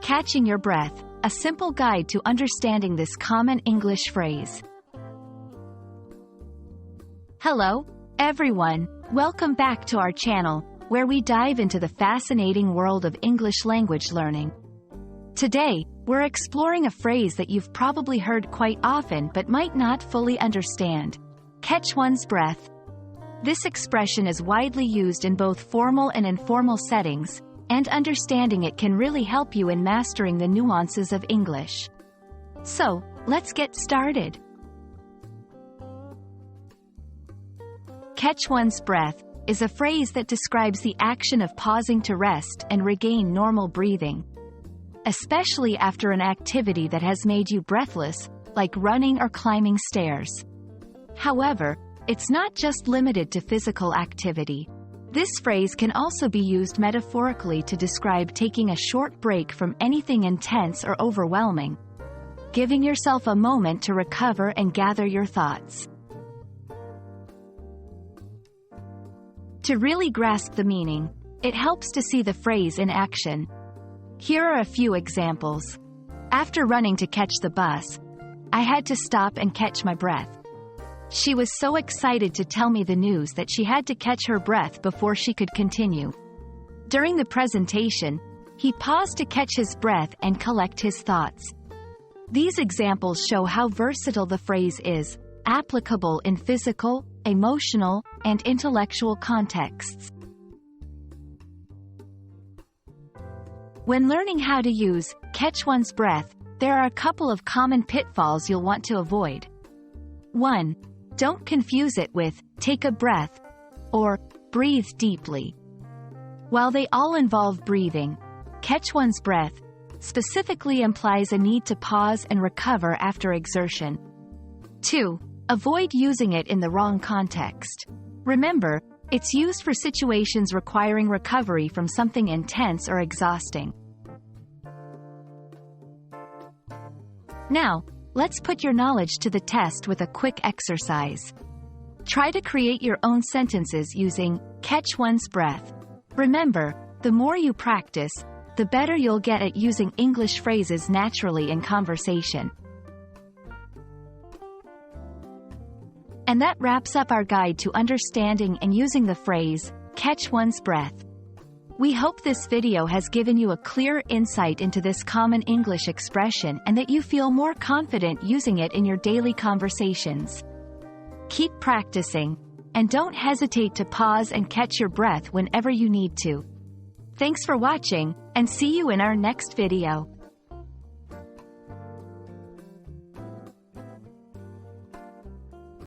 Catching your breath, a simple guide to understanding this common English phrase. Hello, everyone. Welcome back to our channel, where we dive into the fascinating world of English language learning. Today, we're exploring a phrase that you've probably heard quite often but might not fully understand. Catch one's breath. This expression is widely used in both formal and informal settings, and understanding it can really help you in mastering the nuances of English. So, let's get started. Catch one's breath is a phrase that describes the action of pausing to rest and regain normal breathing, especially after an activity that has made you breathless, like running or climbing stairs. However, it's not just limited to physical activity. This phrase can also be used metaphorically to describe taking a short break from anything intense or overwhelming, giving yourself a moment to recover and gather your thoughts. To really grasp the meaning, it helps to see the phrase in action. Here are a few examples. After running to catch the bus, I had to stop and catch my breath. She was so excited to tell me the news that she had to catch her breath before she could continue. During the presentation, he paused to catch his breath and collect his thoughts. These examples show how versatile the phrase is, applicable in physical, emotional, and intellectual contexts. When learning how to use catch one's breath, there are a couple of common pitfalls you'll want to avoid. 1. Don't confuse it with take a breath or breathe deeply. While they all involve breathing, catch one's breath specifically implies a need to pause and recover after exertion. 2. Avoid using it in the wrong context. Remember, it's used for situations requiring recovery from something intense or exhausting. Now, let's put your knowledge to the test with a quick exercise. Try to create your own sentences using catch one's breath. Remember, the more you practice, the better you'll get at using English phrases naturally in conversation. And that wraps up our guide to understanding and using the phrase, catch one's breath. We hope this video has given you a clear insight into this common English expression and that you feel more confident using it in your daily conversations. Keep practicing, and don't hesitate to pause and catch your breath whenever you need to. Thanks for watching, and see you in our next video.